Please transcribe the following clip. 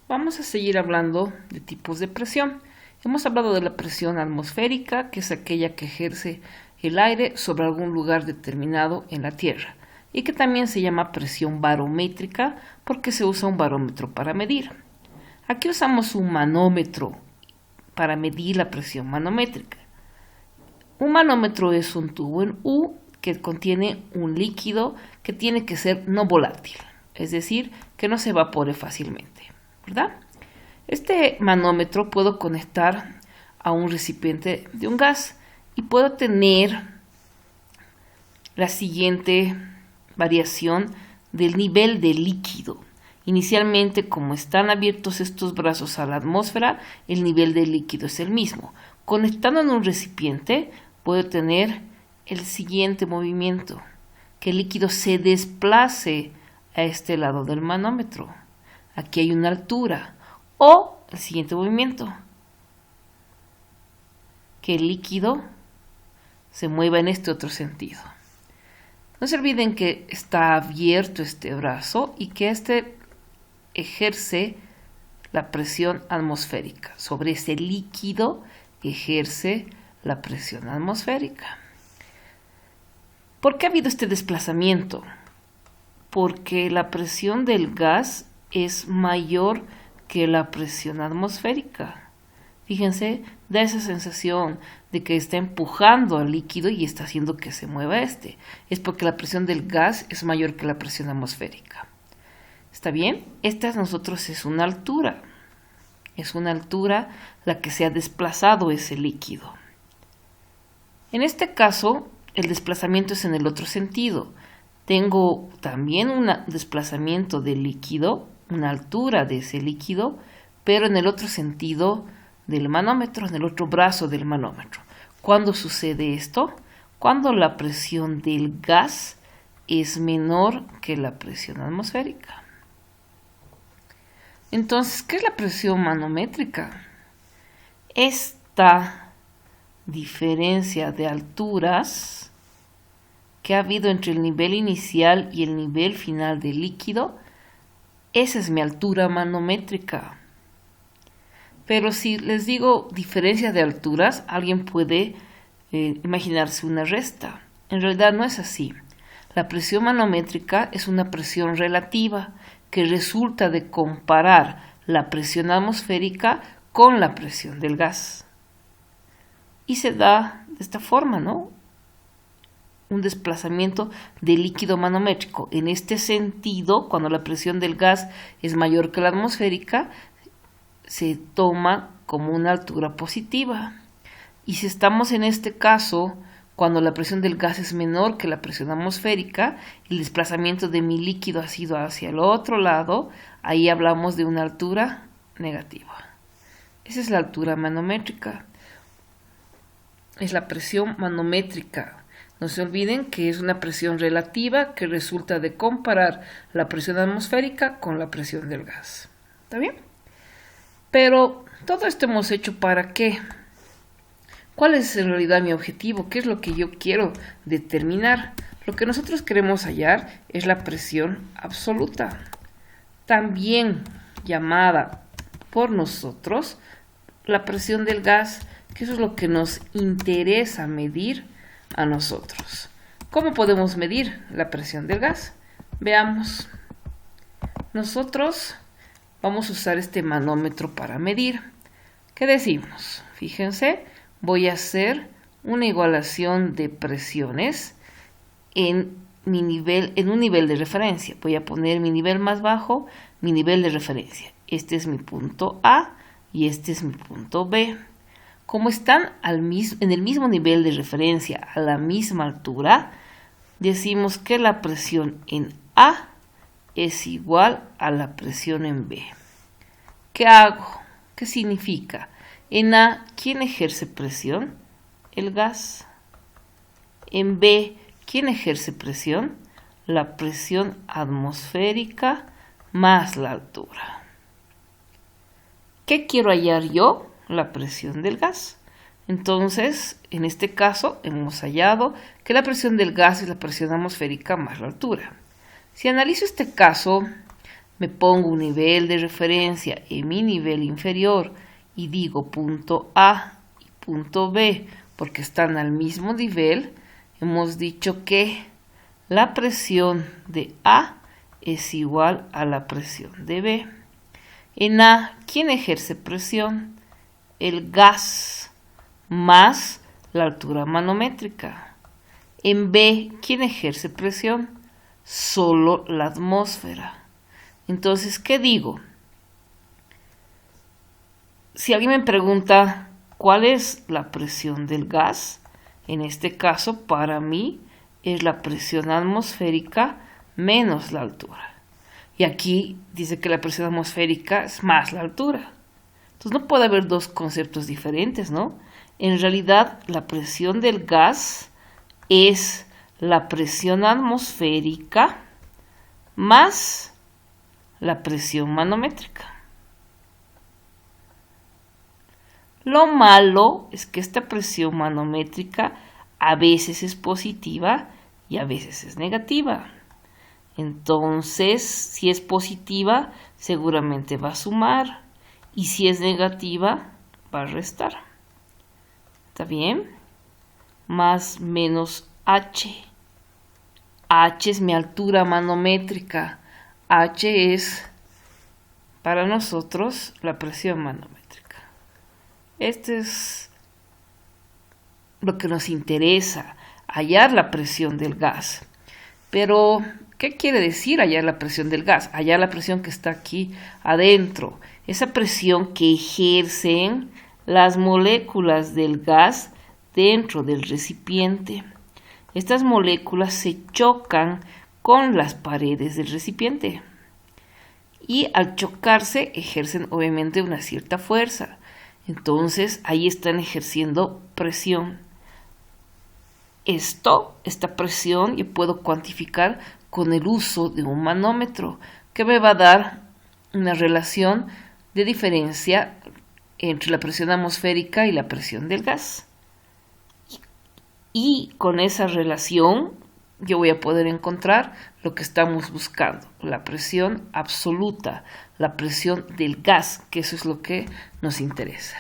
Vamos a seguir hablando de tipos de presión. Hemos hablado de la presión atmosférica, que es aquella que ejerce el aire sobre algún lugar determinado en la Tierra, y que también se llama presión barométrica porque se usa un barómetro para medir. Aquí usamos un manómetro para medir la presión manométrica. Un manómetro es un tubo en U que contiene un líquido que tiene que ser no volátil, es decir, que no se evapore fácilmente, ¿verdad? Este manómetro puedo conectar a un recipiente de un gas y puedo tener la siguiente variación del nivel de líquido. Inicialmente, como están abiertos estos brazos a la atmósfera, el nivel de líquido es el mismo. Conectando en un recipiente, puedo tener el siguiente movimiento, que el líquido se desplace a este lado del manómetro. Aquí hay una altura. O el siguiente movimiento, que el líquido se mueva en este otro sentido. No se olviden que está abierto este brazo y que este ejerce la presión atmosférica. Sobre ese líquido ejerce la presión atmosférica. ¿Por qué ha habido este desplazamiento? Porque la presión del gas es mayor que la presión atmosférica. Fíjense, da esa sensación de que está empujando al líquido y está haciendo que se mueva este. Es porque la presión del gas es mayor que la presión atmosférica. ¿Está bien? Esta nosotros es una altura. Es una altura la que se ha desplazado ese líquido. En este caso, el desplazamiento es en el otro sentido. Tengo también un desplazamiento del líquido, una altura de ese líquido, pero en el otro sentido del manómetro, en el otro brazo del manómetro. ¿Cuándo sucede esto? Cuando la presión del gas es menor que la presión atmosférica. Entonces, ¿qué es la presión manométrica? Esta diferencia de alturas que ha habido entre el nivel inicial y el nivel final del líquido, esa es mi altura manométrica. Pero si les digo diferencia de alturas, alguien puede imaginarse una resta. En realidad no es así. La presión manométrica es una presión relativa que resulta de comparar la presión atmosférica con la presión del gas. Y se da de esta forma, ¿no? Un desplazamiento del líquido manométrico. En este sentido, cuando la presión del gas es mayor que la atmosférica, se toma como una altura positiva. Y si estamos en este caso, cuando la presión del gas es menor que la presión atmosférica, el desplazamiento de mi líquido ha sido hacia el otro lado, ahí hablamos de una altura negativa. Esa es la altura manométrica. Es la presión manométrica. No se olviden que es una presión relativa que resulta de comparar la presión atmosférica con la presión del gas. ¿Está bien? Pero todo esto hemos hecho ¿para qué? ¿Cuál es en realidad mi objetivo? ¿Qué es lo que yo quiero determinar? Lo que nosotros queremos hallar es la presión absoluta, también llamada por nosotros la presión del gas, que eso es lo que nos interesa medir a nosotros. ¿Cómo podemos medir la presión del gas? Veamos. Nosotros vamos a usar este manómetro para medir. ¿Qué decimos? Fíjense, voy a hacer una igualación de presiones en un nivel de referencia. Voy a poner mi nivel más bajo, mi nivel de referencia. Este es mi punto A y este es mi punto B. Como están en el mismo nivel de referencia, a la misma altura, decimos que la presión en A es igual a la presión en B. ¿Qué hago? ¿Qué significa? En A, ¿quién ejerce presión? El gas. En B, ¿quién ejerce presión? La presión atmosférica más la altura. ¿Qué quiero hallar yo? La presión del gas. Entonces, en este caso, hemos hallado que la presión del gas es la presión atmosférica más la altura. Si analizo este caso, me pongo un nivel de referencia en mi nivel inferior y digo punto A y punto B porque están al mismo nivel, hemos dicho que la presión de A es igual a la presión de B. En A, ¿quién ejerce presión? El gas más la altura manométrica. En B, ¿quién ejerce presión? Solo la atmósfera. Entonces, ¿qué digo? Si alguien me pregunta cuál es la presión del gas, en este caso, para mí, es la presión atmosférica menos la altura. Y aquí dice que la presión atmosférica es más la altura. Entonces no puede haber dos conceptos diferentes, ¿no? En realidad, la presión del gas es la presión atmosférica más la presión manométrica. Lo malo es que esta presión manométrica a veces es positiva y a veces es negativa. Entonces, si es positiva, seguramente va a sumar. Y si es negativa, va a restar. ¿Está bien? Más menos H. H es mi altura manométrica. H es, para nosotros, la presión manométrica. Este es lo que nos interesa, hallar la presión del gas. Pero, ¿qué quiere decir hallar la presión del gas? Hallar la presión que está aquí adentro. Esa presión que ejercen las moléculas del gas dentro del recipiente. Estas moléculas se chocan con las paredes del recipiente. Y al chocarse ejercen obviamente una cierta fuerza. Entonces ahí están ejerciendo presión. Esta presión yo puedo cuantificar con el uso de un manómetro, que me va a dar una relación de diferencia entre la presión atmosférica y la presión del gas. Y con esa relación yo voy a poder encontrar lo que estamos buscando, la presión absoluta, la presión del gas, que eso es lo que nos interesa.